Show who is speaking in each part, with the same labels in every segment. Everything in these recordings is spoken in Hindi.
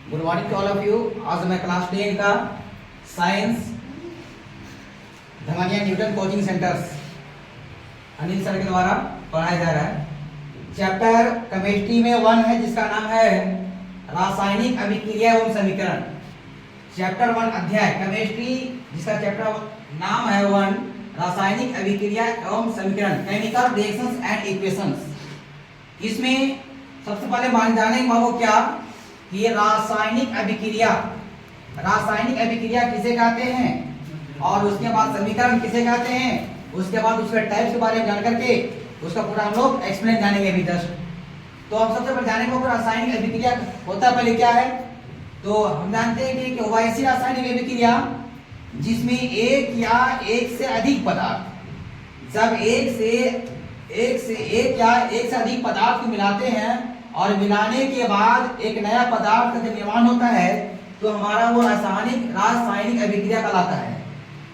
Speaker 1: Good morning to all of you. आज मैं क्लास 10 का साइंस धमानिया Newton coaching centres Anil sir के द्वारा पढ़ाया जा रहा है। चैप्टर केमिस्ट्री में 1 है जिसका नाम है रासायनिक अभिक्रिया एवं समीकरण। चैप्टर 1 अध्याय केमिस्ट्री जिसका चैप्टर नाम है 1 रासायनिक अभिक्रिया एवं समीकरण, केमिकल रिएक्शंस एंड इक्वेशंस। इसमें सबसे पहले मान जानेंगे बाबू क्या कि ये रासायनिक अभिक्रिया किसे कहते हैं और उसके बाद समीकरण किसे कहते हैं, उसके बाद उसके टाइप्स के बारे में जान करके उसका पूरा हम लोग एक्सप्लेन जानेंगे अभी जस्ट। तो हम सबसे पहले जानेंगे रासायनिक अभिक्रिया होता पहले क्या है। तो हम जानते हैं कि वैसी रासायनिक अभिक्रिया जिसमें एक या एक से अधिक पदार्थ, जब एक या एक से अधिक पदार्थ को मिलाते हैं और मिलाने के बाद एक नया पदार्थ का जब निर्माण होता है तो हमारा वो रासायनिक अभिक्रिया कहलाता है।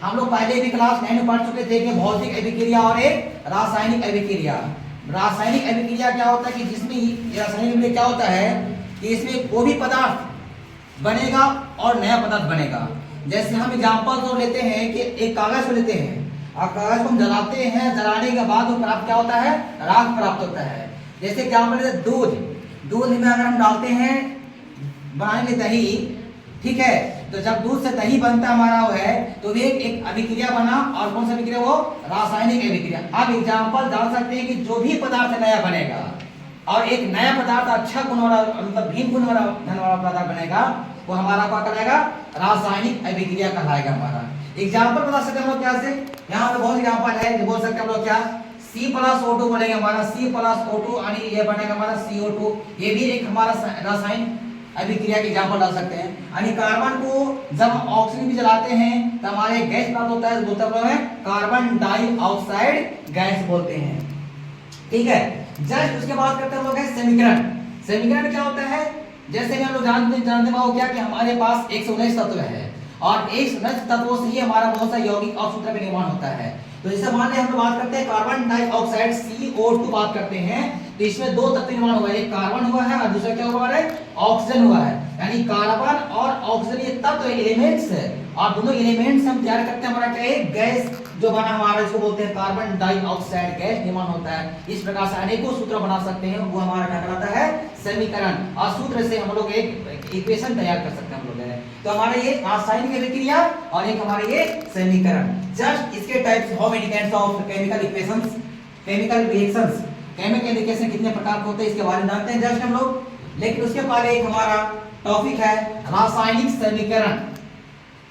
Speaker 1: हम लोग पहले भी क्लास 9 में पढ़ चुके थे कि भौतिक अभिक्रिया और एक रासायनिक अभिक्रिया। रासायनिक अभिक्रिया क्या होता है कि जिसमें रासायनिक अभिक्रिया क्या होता है कि इसमें कोई भी पदार्थ बनेगा और नया पदार्थ बनेगा। जैसे हम एग्जांपल तो लेते हैं कि एक कागज को लेते हैं और कागज को हम जलाते हैं, जलाने के बाद वो प्राप्त क्या होता है, राख प्राप्त होता है। जैसे एग्जांपल दूध में अगर हम डालते हैं बनाएंगे दही, ठीक है, तो जब दूध से दही बनता हमारा वो है तो एक अभिक्रिया बना और कौन सा अभिक्रिया, वो रासायनिक अभिक्रिया। अब एग्जांपल डाल सकते हैं कि जो भी पदार्थ नया बनेगा और एक नया पदार्थ अच्छा गुण वाला मतलब भिन्न गुण वाला धन वाला पदार्थ बनेगा वो हमारा क्या कहलाएगा, रासायनिक अभिक्रिया कहलाएगा हमारा। एग्जांपल बता सकते हैं हम लोग क्या से, यहाँ पे बहुत एग्जांपल है जो बोल सकते हैं हम लोग क्या, C+O2 बोलेंगे हमारा C+O2 यानी ये बनेगा हमारा CO2। ये भी एक हमारा रासायनिक अभिक्रिया के एग्जांपल डाल सकते हैं। यानी कार्बन को जब हम ऑक्सीजन भी जलाते हैं तो हमारे गैस प्राप्त होता है, बोलते हैं कार्बन डाइऑक्साइड गैस बोलते हैं, ठीक है। जस्ट उसके बाद करते हैं हम लोग समीकरण। समीकरण क्या होता है, जैसे हम लोग जानते हो क्या कि हमारे पास 119 तत्व है और 119 तत्वों से ही हमारा बहुत सा यौगिक और सूत्र का निर्माण होता है। तो जैसे मान लें हम लोग बात करते हैं कार्बन डाइऑक्साइड CO2 बात करते हैं तो इसमें दो तत्व निर्माण हुआ है, एक कार्बन हुआ है और दूसरा क्या हुआ है, ऑक्सीजन हुआ है। यानी कार्बन और ऑक्सीजन ये तत्व एलिमेंट्स है और दोनों एलिमेंट्स हम तैयार करते हैं हमारा क्या है, गैस जो बना हमारा इसको बोलते हैं कार्बन डाइऑक्साइड गैस निर्माण होता है। इस प्रकार से अनेकों सूत्र बना सकते हैं, वो हमारा क्या कहलाता है, समीकरण। और सूत्र से हम लोग एक इक्वेशन तैयार कर सकते हैं हम लोग। तो हमारा ये रासायनिक अभिक्रिया और एक हमारे ये समीकरण। जस्ट इसके types, how many kinds of chemical equations, chemical reactions, chemical reaction कितने प्रकार के होते हैं इसके बारे में जानते हैं जस्ट हम लोग। लेकिन उसके पहले एक हमारा टॉपिक है रासायनिक समीकरण।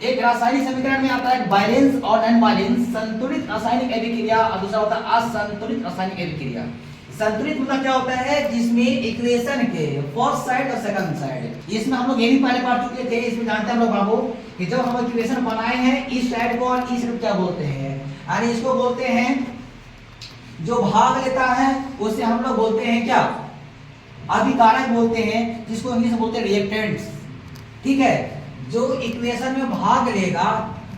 Speaker 1: एक रासायनिक समीकरण में आता है बैलेंस और नॉन बैलेंस, संतुलित रासायनिक अभिक्रिया और दूसरा होता है असंतुलित रासायनिक अभिक्रिया। संतुलित मतलब क्या होता है, जिसमें इक्वेशन के फर्स्ट साइड और सेकंड साइड, इसमें हम लोग ये भी पहले पढ़ चुके थे। इसमें जानते हैं हम लोग बाबू कि जब हम इक्वेशन बनाए हैं इस साइड को और इस साइड क्या बोलते हैं, यानी इसको बोलते हैं जो भाग लेता है उसे हम लोग बोलते हैं क्या, अभिकारक बोलते हैं, जिसको इंग्लिश में बोलते हैं रिएक्टेंट्स, ठीक है। जो इक्वेशन में भाग लेगा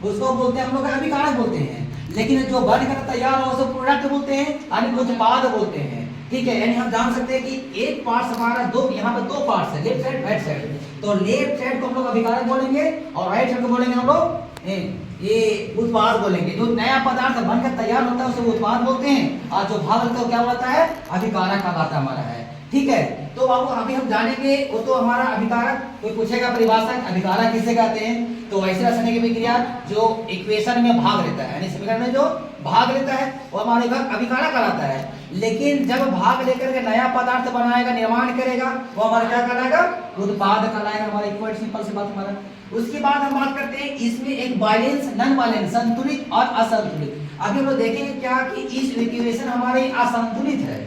Speaker 1: उसको बोलते हैं हम लोग अभिकारक बोलते हैं, लेकिन जो बनकर तैयार हो उसे प्रोडक्ट बोलते हैं यानी उत्पाद बोलते हैं, ठीक है। यानी हम जान सकते हैं कि एक पार्ट हमारा दो, यहाँ पे दो पार्ट्स है, लेफ्ट साइड राइट साइड। तो लेफ्ट साइड को हम लोग अभिकारक बोलेंगे और राइट साइड को बोलेंगे हम लोग ये उत्पाद बोलेंगे। जो नया पदार्थ बनकर तैयार होता है उसे उत्पाद बोलते हैं और जो भाग लेता है क्या बोलता है, अभिकारक कहलाता हमारा है, ठीक है। तो बाबू अभी हम जानेंगे वो तो हमारा अभिकारक, कोई पूछेगा परिभाषा अभिकारक किसे कहते हैं, तो वैसे रासायनिक अभिक्रिया जो इक्वेशन में भाग लेता है यानी समीकरण में जो भाग लेता है वो हमारे अभिकारक कहलाता है। लेकिन जब भाग लेकर के नया पदार्थ बनाएगा, निर्माण करेगा, वो हमारा क्या कहलाएगा, उत्पाद कहलाएगा हमारा। एक सिंपल सी बात हमारा। उसके बाद हम बात करते हैं इसमें एक बैलेंस नॉन बैलेंस, संतुलित और असंतुलित। अभी हम लोग देखेंगे क्या कि इस इक्वेशन हमारे असंतुलित है।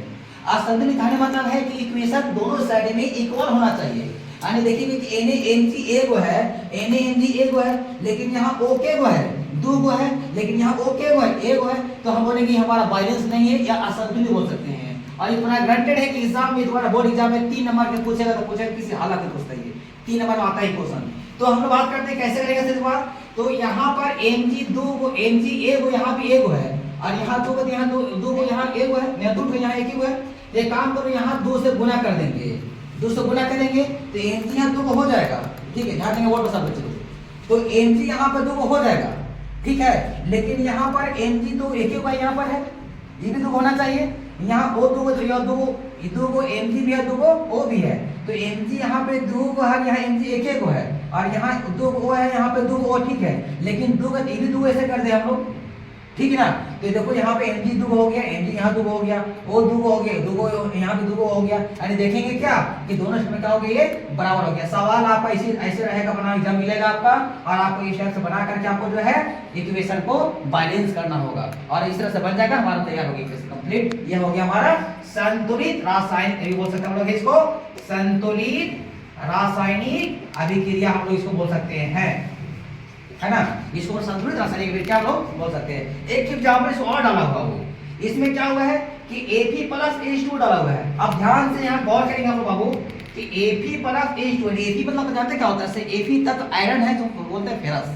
Speaker 1: असंतुलित होने मतलब है कि इक्वेशन दोनों साइड में इक्वल होना चाहिए। यानी देखेंगे कि NaMg एगो है, NaMg एगो है, लेकिन यहाँ OK गो है, दो गो है, लेकिन यहाँ OK गो है, एगो है, तो हम बोलेंगे हमारा बैलेंस नहीं है या असंतुलित बोल सकते हैं। और ये पूरा ग्रांटेड है कि एग्जाम में तुम्हारा बोर्ड एग्जाम में 3 नंबर के पूछेगा तो पूछेगा किसी हालत में पूछता है, 3 नंबर में आता है क्वेश्चन। तो हम लोग बात करते हैं कैसे करेगा सिर्फ बात, तो यहाँ पर Mg दो गो, Mg एगो, यहाँ भी एगो है और यहाँ दो को यहाँ एगो है, यहाँ दो को यहाँ एक ही है। एक काम करो यहाँ 2 से गुना कर देंगे, 2 से गुना करेंगे तो Mg यहाँ 2 हो जाएगा, ठीक है, ध्यान देंगे वर्ड बसा बच्चे। तो Mg यहाँ पर 2 हो जाएगा, ठीक है, लेकिन यहाँ पर Mg तो एक ही का यहाँ पर है, ये भी 2 होना चाहिए, यहाँ O 2 तो यह 2 Mg भी है, 2 O भी है, तो Mg यहाँ पे 2 है, यहाँ Mg एक है, और यहाँ 2 O है, यहाँ पे 2 O, ठीक है, लेकिन 2 ये भी 2 ऐसे कर दे हम लोग, ठीक है ना। तो देखो यहाँ पे Mg 2 हो गया, Mg यहाँ 2 हो गया, O 2 हो गया, 2 यहाँ भी 2 हो गया, यानी देखेंगे क्या कि दोनों में क्या हो गया, ये बराबर हो गया। सवाल आपका ऐसे रहेगा, बना एग्जाम मिलेगा आपका, और आपको इस टाइप से बना करके आपको जो है इक्वेशन को बैलेंस करना होगा, और इस तरह से बन जाएगा, हमारा तैयार हो गया इक्वेशन कंप्लीट। ये हो गया हमारा संतुलित रासायनिक, ये बोल सकते हैं हम लोग इसको संतुलित रासायनिक अभिक्रिया हम लोग इसको बोल सकते हैं, है ना। इसको संतुलित रासायनिक अभिक्रिया हम लोग बोल सकते हैं। एक चीज जहां पर इसको और डाला हुआ हो, इसमें क्या हुआ है कि Ap+H2 डाला हुआ है। अब ध्यान से यहाँ गौर करेंगे हम लोग बाबू कि Ap+H2, Ap मतलब जानते क्या होता है, Fe तत्व आयरन है जो बोलते हैं फेरस,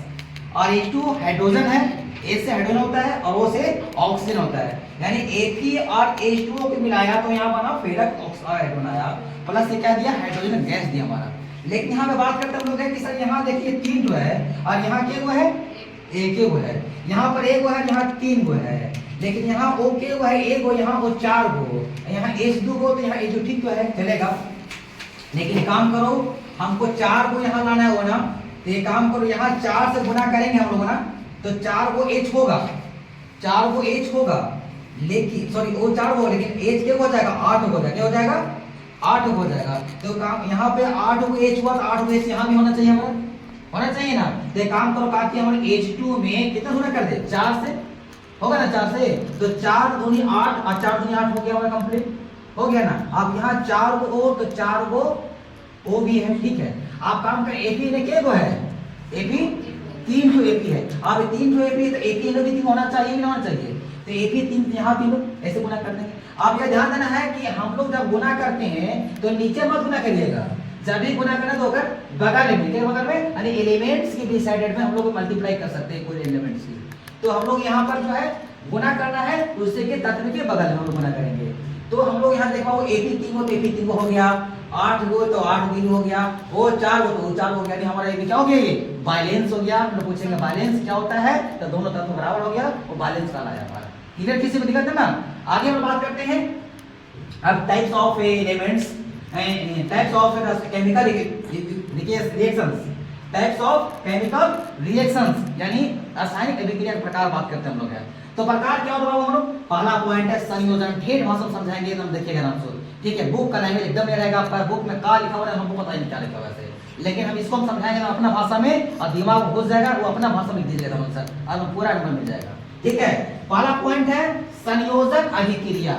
Speaker 1: और H2 हाइड्रोजन है, H से हाइड्रोजन होता है और O से ऑक्सीजन होता है, यानी Fe और H2O को मिलाया तो यहाँ बना फेरस ऑक्साइड बनाया, प्लस से क्या दिया, हाइड्रोजन गैस दिया हमारा। लेकिन यहाँ पे बात करते हम लोग है कि सर यहाँ देखिए 3 जो है, और यहाँ क्या हुआ है, एक गो है, यहाँ पर एक गो है, यहाँ 3 गो है, लेकिन यहाँ O के गो है, एक गो, यहाँ वो 4 गो, यहाँ H 2 गो, तो यहाँ H ठीक तो है, चलेगा। लेकिन काम करो, हमको 4 गो यहाँ लाना है ना, तो ये काम करो, यहाँ 4 से गुना करेंगे हम लोग ना, तो 4 गो H होगा, 4 गो H होगा, लेकिन सॉरी वो 4 गो, लेकिन H क्या हो जाएगा, 8 हो जाएगा, क्या हो जाएगा, 8 हो जाएगा। तो काम यहाँ पे 8 गो H हुआ, तो 8 गो H यहाँ भी होना चाहिए, हमारा होना चाहिए ना। तो काम करो काकी, हमारे H2 में कितना गुना कर दे, 4 से होगा ना, 4 से, तो 4 दूनी 8 और 4 दूनी 8 हो गया, हमारा कंप्लीट हो गया ना। अब यहाँ 4 गो O, तो 4 गो O भी है, ठीक है। आप काम करें, Ap ने क्या गो है, Ap 3 गो Ap है, अब 3 गो Ap है, तो Ap ने भी 3 होना चाहिए, नहीं होना चाहिए, तो Ap 3 यहाँ 3 ऐसे गुना कर देंगे। आप यह ध्यान देना है कि हम लोग जब गुना करते हैं तो नीचे मत गुना करिएगा, जब भी गुना करना तो अगर बगल में, क्या बगल में, यानी एलिमेंट्स की डिसाइडेड में हम लोग मल्टीप्लाई कर सकते हैं कोई एलिमेंट्स की। तो हम लोग यहाँ पर जो है गुना करना है, उससे के तत्व के बगल में हम लोग गुना करेंगे। तो हम लोग यहाँ देखा वो Ap 3 गो, तो Ap 3 गो हो गया, 8 गो तो 8 भी हो गया, वो 4 गो तो 4 हो गया, हमारा ये क्या हो गया, ये बैलेंस हो गया। हम लोग पूछेंगे बैलेंस क्या होता है, तो दोनों तत्व बराबर हो गया, वो बैलेंस वाला है हमारा। क्लियर, किसी को दिक्कत है ना। आगे हम बात करते हैं अब types of elements, types of chemical reactions, types of chemical reactions, यानी रासायनिक अभिक्रिया के प्रकार बात करते हैं हम लोग। तो प्रकार क्या होगा हम लोग, पहला पॉइंट है संयोजन, ठेठ भाषा में समझाएंगे, एकदम देखिएगा नाम से, ठीक है। बुक का लैंग्वेज एकदम ये रहेगा आपका, बुक में क्या लिखा हुआ है हमको पता ही नहीं क्या लिखा हुआ है, लेकिन हम इसको हम समझाएंगे अपना भाषा में, और दिमाग घुस जाएगा, वो अपना भाषा में लिख दीजिएगा सर, और पूरा नंबर मिल जाएगा, ठीक है। पहला पॉइंट है संयोजन अभिक्रिया।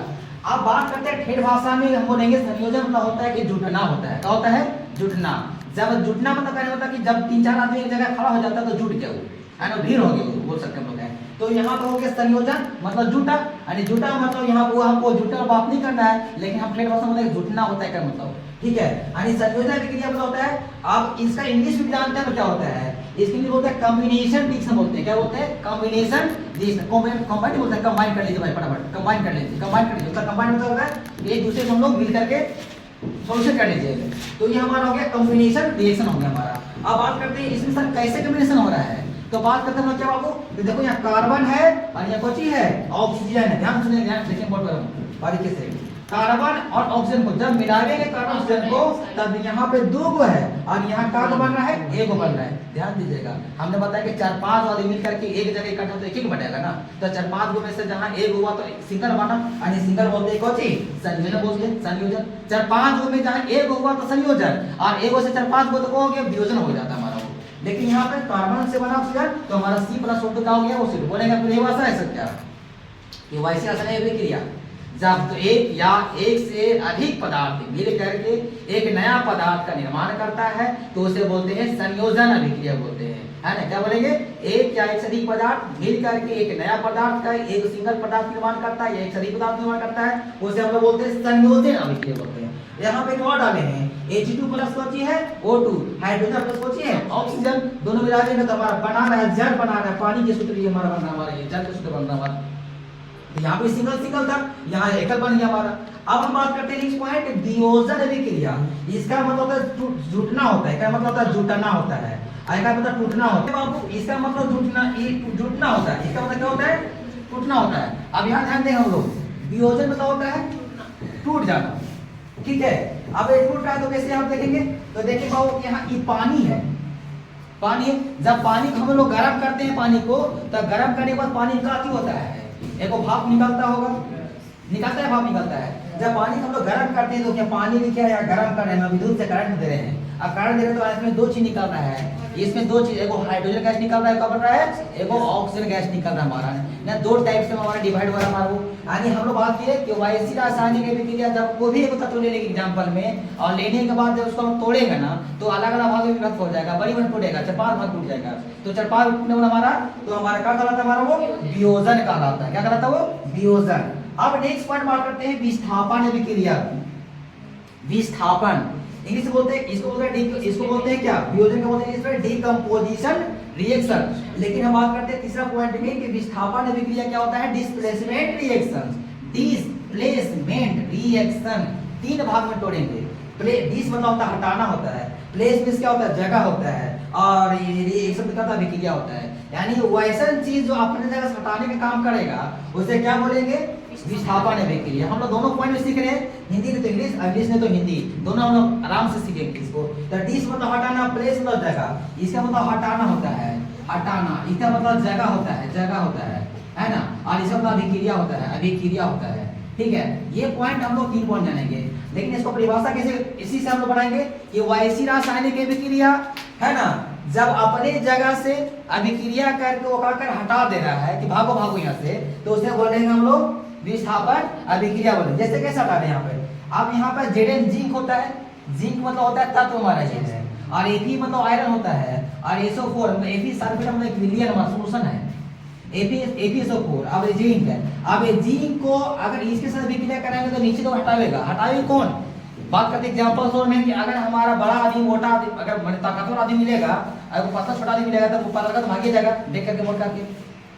Speaker 1: अब बात करते हैं ठेठ भाषा में, हम बोलेंगे संयोजन मतलब होता है कि जुटना होता है, क्या होता है, जुटना। जब जुटना मतलब क्या होता है कि जब 3-4 आदमी एक जगह खड़ा हो जाता है तो जुट गया, वो है ना, भीड़ हो गई, बोल सकते हैं हम लोग हैं। तो यहाँ पे हो गया संयोजन मतलब जुटा, यानी जुटा मतलब यहाँ वो हमको जुटा बात नहीं करना है, लेकिन हम ठेठ भाषा में जुटना होता है, क्या मतलब, ठीक है। यानी संयोजन अभिक्रिया मतलब होता है, आप इसका इंग्लिश में जानते हैं तो क्या होता है, इसके लिए बोलते हैं कॉम्बिनेशन रिएक्शन बोलते हैं, क्या बोलते हैं, कॉम्बिनेशन रिएक्शन, कंबाइन बोलते हैं, कंबाइन कर लीजिए भाई फटाफट, कंबाइन कर लीजिए, कंबाइन कर लीजिए, कंबाइन मतलब होता है एक दूसरे को हम लोग मिल करके सॉल्यूशन कर लीजिए। तो ये हमारा हो गया कॉम्बिनेशन रिएक्शन हो गया हमारा। अब बात करते हैं इसमें सर कैसे कॉम्बिनेशन हो रहा है, तो बात करते हैं क्या बाबू, तो देखो यहाँ कार्बन है और यहाँ कौन चीज है, ऑक्सीजन है, ध्यान सुनिए, ध्यान देखिए बोर्ड पर बारीकी से, कार्बन और ऑक्सीजन को जब मिलाएंगे कार्बन ऑक्सीजन को, तब यहाँ पे 2 गो है और यहाँ कार्बन बन रहा है, 1 गो बन रहा है। ध्यान दीजिएगा, हमने बताया कि 4-5 वाले मिल करके एक जगह इकट्ठा तो 1 बनेगा ना, तो 4-5 गो में से जहाँ 1 हुआ तो सिंगल बना, यानी सिंगल बोलते हैं कौन चीज, संयोजन बोलते हैं, संयोजन। 4-5 गो में जहाँ 1 हुआ तो संयोजन, और 1 गो से 4-5 गो तो हो गया वियोजन हो जाता है हमारा। लेकिन यहाँ पे कार्बन से बना ऑक्सीजन, तो हमारा C+O2 का हो गया, वो C बोलेगा फिर ये भाषा है सर क्या, ये वैसे आसान है अभिक्रिया। जब तो एक या एक से अधिक पदार्थ मिल करके एक नया पदार्थ का निर्माण करता है तो उसे बोलते हैं संयोजन अभिक्रिया बोलते हैं, है ना। क्या बोलेंगे, एक या एक से अधिक पदार्थ मिल करके एक नया पदार्थ का एक सिंगल पदार्थ निर्माण करता है या एक से अधिक पदार्थ निर्माण करता है, उसे हम लोग बोलते हैं संयोजन अभिक्रिया बोलते हैं। यहाँ पे क्या डाले हैं, H2 प्लस कौन सी है, O2, हाइड्रोजन प्लस कौन सी है, ऑक्सीजन, दोनों मिला देंगे तो हमारा बना रहा है जल, बना रहा है पानी के सूत्र, ये हमारा बन रहा है, हमारा ये जल के सूत्र बन रहा है हमारा, तो यहाँ पे सिंगल सिंगल था, यहाँ एकल बन गया हमारा। अब हम बात करते हैं नेक्स्ट पॉइंट, वियोजन अभिक्रिया। इसका मतलब होता है जुटना होता है, क्या मतलब होता है जुटना होता है, इसका मतलब टूटना होता है बाबू, इसका मतलब जुटना होता है, इसका मतलब क्या होता है टूटना होता है। अब यहाँ ध्यान दें हम लोग, वियोजन मतलब होता है टूट जाना, ठीक है। अब ये टूट रहा है तो कैसे आप देखेंगे, तो देखिए बाबू यहाँ ये पानी है, पानी है, जब पानी को हम लोग गर्म करते हैं पानी को, तो गर्म करने के बाद पानी का क्या होता है, एक भाप निकलता होगा, निकलता है, भाप निकलता है। जब पानी को हम लोग गर्म करते हैं तो क्या पानी भी क्या है गर्म कर रहे हैं, विद्युत से करंट दे रहे हैं। अब करंट दे रहे हैं तो इसमें दो चीज निकल रहा है, इसमें दो चीज, एक हाइड्रोजन गैस निकल रहा है, क्या बन रहा है, एक ऑक्सीजन गैस निकल रहा है हमारा ना, दो टाइप से हमारा डिवाइड हो रहा है हमारा वो। यानी हम लोग बात किए कि वैसी रासायनिक अभिक्रिया जब कोई भी एक तत्व ले लेंगे एग्जांपल में, और लेने के बाद जब उसको हम तोड़ेगा ना तो अलग अलग भाग में विभक्त हो जाएगा, बड़ी बड़ी टूटेगा, चार पांच भाग टूट जाएगा। तो चार पांच टूटने वाला हमारा, तो हमारा क्या कहलाता है, हमारा वो वियोजन कहलाता है, क्या कहलाता है वो वियोजन। अब नेक्स्ट पॉइंट बात करते हैं विस्थापन अभिक्रिया। विस्थापन इंग्लिश में बोलते हैं, इसको बोलते हैं क्या, वियोजन को बोलते हैं इसमें डिकम्पोजिशन रिएक्शन। लेकिन हम बात करते हैं तीसरा पॉइंट में कि विस्थापन अभिक्रिया क्या होता है, डिस्प्लेसमेंट रिएक्शन। डिस्प्लेसमेंट रिएक्शन तीन भाग में तोड़ेंगे। डिस मतलब होता है हटाना होता है, प्लेस में क्या होता है जगह होता है, और रिएक्शन का अभिक्रिया होता है। यानी वैसा चीज जो अपने जगह से हटाने का काम करेगा उसे क्या बोलेंगे, विस्थापन अभिक्रिया। हम लोग दोनों पॉइंट में सीख रहे हैं, हिंदी में तो इंग्लिश, इंग्लिश में तो हिंदी, दोनों हम लोग आराम से सीखेंगे इसको। तो डिस मतलब हटाना, प्लेस मतलब जगह, इसका मतलब हटाना होता है, हटाना, इसका मतलब जगह होता है, जगह होता है ना, और इसका मतलब अभिक्रिया होता है, अभिक्रिया होता है, ठीक है। ये पॉइंट हम लोग 3 पॉइंट जानेंगे, लेकिन इसको परिभाषा कैसे, इसी से हम लोग बढ़ाएंगे कि वैसी रासायनिक अभिक्रिया है ना, जब अपने जगह से अभिक्रिया करके वो कर हटा दे रहा है कि भागो भागो यहाँ से, तो उसे बोलेंगे हम लोग विस्थापन अभिक्रिया बोले। जैसे कैसे हटा रहे हैं यहाँ पे, अब यहाँ पे Zn जिंक होता है, जिंक मतलब होता है तत्व हमारा ये है, और Fe मतलब आयरन होता है, और SO4 मतलब Fe सल्फेट मतलब एक विलयन हमारा सॉल्यूशन है, FeSO4। अब ये जिंक है, अब ये जिंक को अगर इसके साथ अभिक्रिया कराएंगे तो नीचे तो हटाएगा, हटाएगा कौन, बात करते एग्जांपल सोर में कि अगर हमारा बड़ा आदमी मोटा आदमी, अगर ताकतवर आदमी मिलेगा, अगर पतला छोटा आदमी मिलेगा तो पतला तो भाग जाएगा देख करके मोटा के,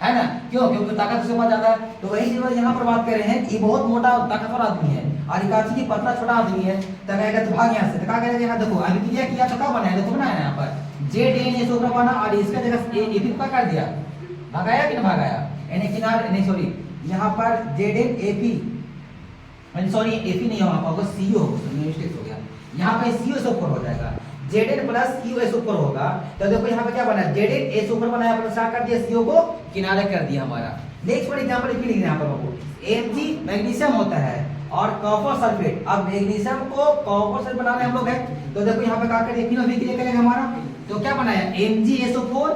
Speaker 1: है ना, क्यों, क्योंकि ताकत उसके पास ज्यादा है। तो वही चीज यहाँ पर बात कर रहे हैं कि बहुत मोटा ताकतवर आदमी है और एकाची की पतला छोटा आदमी है, तो कहेगा तो भाग यहाँ से, तो क्या करेगा, यहाँ देखो अभिक्रिया किया तो क्या बनाया, देखो बनाया यहाँ पर Zn बना, और इसका जगह Fe का कर दिया, भगाया कि ना भगाया, किनारे नहीं सॉरी, यहाँ पर Zn सॉरी Fe नहीं यहाँ पर CO मिस्टेक हो गया, यहाँ पे COSO4 हो जाएगा, Zn प्लस COSO4 होगा। तो देखो यहाँ पे क्या बना, Zn बनाया, प्लस कर दिया, CO को किनारे कर दिया हमारा। नेक्स्ट फॉर एग्जांपल लिख रहे हैं यहाँ पर बाबू, Mg मैग्नीशियम होता है और कॉपर सल्फेट। अब मैग्नीशियम को कॉपर सल्फेट बनाने हम लोग है, तो देखो यहाँ पे क्या करेंगे, तीनों अभिक्रिया करेंगे हमारा, तो क्या बनाया MgSO4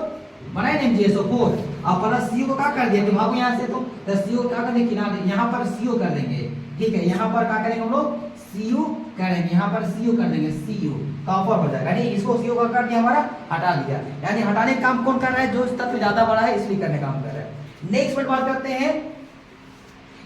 Speaker 1: बनाया ना, MgSO4, अब प्लस CO को क्या कर दिया, भागो यहाँ से, तो CO क्या करेंगे किनारे, यहाँ पर CO कर देंगे, ठीक है। यहाँ पर क्या करेंगे हम लोग, Cu करेंगे, यहाँ पर Cu कर देंगे, Cu कॉपर हो जाएगा, यानी इसको Cu का कर दिया हमारा, हटा दिया, यानी हटाने का काम कौन कर रहा है, जो तत्व ज्यादा बड़ा है इसलिए करने का काम कर रहा है। नेक्स्ट पॉइंट बात करते हैं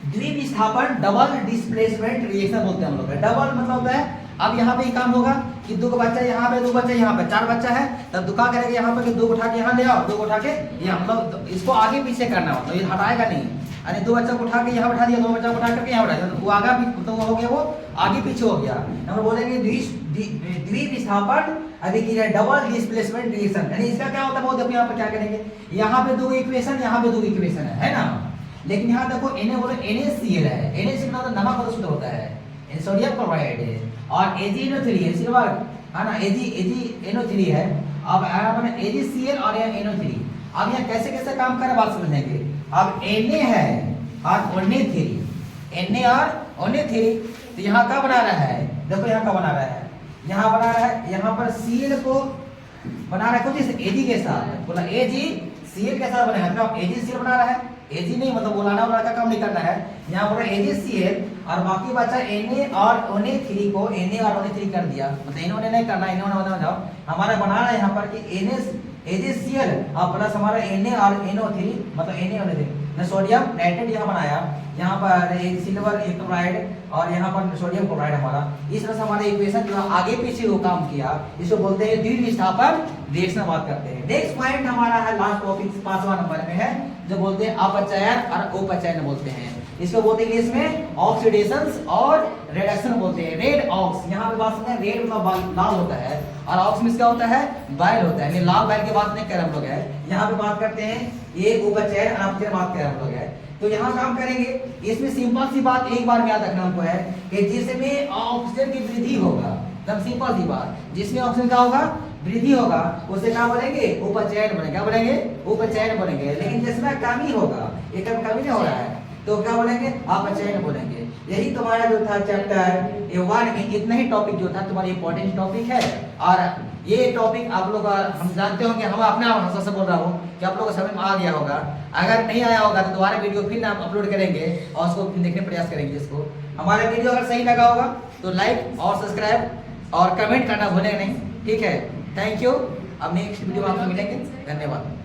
Speaker 1: द्विविस्थापन, डबल डिस्प्लेसमेंट रिएक्शन बोलते हैं हम लोग। डबल मतलब होता है, अब यहाँ पे काम होगा कि दो बच्चा यहाँ पे, दो बच्चा यहाँ पे, 4 बच्चा है, तब दुका करेंगे यहाँ पे कि 2 उठा के यहाँ ले आओ, 2 उठा के यहाँ, मतलब इसको आगे पीछे करना होता है, ये हटाएगा नहीं, यानी 2 बच्चा को उठा के यहाँ बैठा दिया, 2 बच्चा को उठा करके यहाँ बैठा दिया, वो आगे तो हो गया, वो आगे पीछे हो गया। हम बोलेंगे द्विविस्थापन अभिक्रिया, डबल डिस्प्लेसमेंट रिएक्शन। यानी इसका क्या होता है, वो देखो यहाँ पे क्या करेंगे, यहाँ पे 2 इक्वेशन, यहाँ पे 2 इक्वेशन है ना, लेकिन यहाँ देखो Na बोलो NaCl है, NaCl मतलब नमक प्रदूषित होता है, सोडियम क्लोराइड है, और AgNO3 है, सिल्वर है ना, AgNO3 है। अब अपने AgCl और NO3, अब यहाँ कैसे कैसे काम करे बात समझेंगे। अब Na है और Na3, Na और Na3, तो यहाँ क्या बना रहा है, देखो यहाँ क्या बना रहा है, यहाँ बना रहा है, यहाँ पर Cl को बना रहा है कुछ Ag के साथ, बोला AgCl के साथ बनेगा, तो AgCl बना रहा है, Ag नहीं मतलब बोलाना वाला का काम नहीं करना है, यहाँ बोला AgCl, और बाकी बचा Na और Na3 को Na और Na3 कर दिया, मतलब इन्होंने नहीं करना, इन्होंने मतलब जाओ हमारा बना रहा है यहाँ पर कि AgCl और प्लस हमारा Na और NO3 मतलब Na और Na3 ने सोडियम नाइट्रेट यहाँ बनाया, यहाँ पर एक सिल्वर एक क्लोराइड और यहाँ पर सोडियम क्लोराइड हमारा, इस तरह से हमारा इक्वेशन जो आगे पीछे वो काम किया, इसको बोलते हैं द्विविस्थापन रिएक्शन बात करते हैं। नेक्स्ट पॉइंट हमारा है लास्ट टॉपिक 5वां नंबर में है, जो बोलते हैं अपचयन और उपचयन बोलते हैं। इसको बोलते हैं इंग्लिश में ऑक्सीडेशन और रिडक्शन बोलते हैं। रेड ऑक्स, यहाँ पे बात करते हैं, रेड मतलब लाल होता है और ऑक्स में क्या होता है, बाइल होता है। लाल बाइल की बात नहीं कर हम लोग है, यहाँ पे बात करते हैं ये उपाचयन अनापचयन बात कर हम लोग है। तो यहाँ काम करेंगे, इसमें सिंपल सी बात एक बार में याद रखना हमको है कि जिसमें ऑक्सीजन की वृद्धि होगा, एकदम सिंपल सी बात, जिसमें ऑक्सीजन का होगा वृद्धि होगा उसे क्या बोलेंगे, उपचयन बोलेंगे। क्या बोलेंगे, उपचयन बोलेंगे। लेकिन जिसमें कमी होगा, एक कमी नहीं हो रहा है, तो क्या बोलेंगे, अपचयन बोलेंगे। यही तुम्हारा जो था चैप्टर ये 1 में इतना ही टॉपिक जो था तुम्हारा इंपॉर्टेंट टॉपिक है। और ये टॉपिक आप लोग हम जानते होंगे, हम अपने भाषा से बोल रहा हूँ कि आप लोगों को समझ में आ गया होगा। अगर नहीं आया होगा तो दोबारा वीडियो फिर हम अपलोड करेंगे और उसको फिर देखने का प्रयास करेंगे। इसको हमारा वीडियो अगर सही लगा होगा तो लाइक और सब्सक्राइब और कमेंट करना भूलें नहीं, ठीक है। Thank you. अब नेक्स्ट वीडियो में आपसे मिलेंगे, धन्यवाद।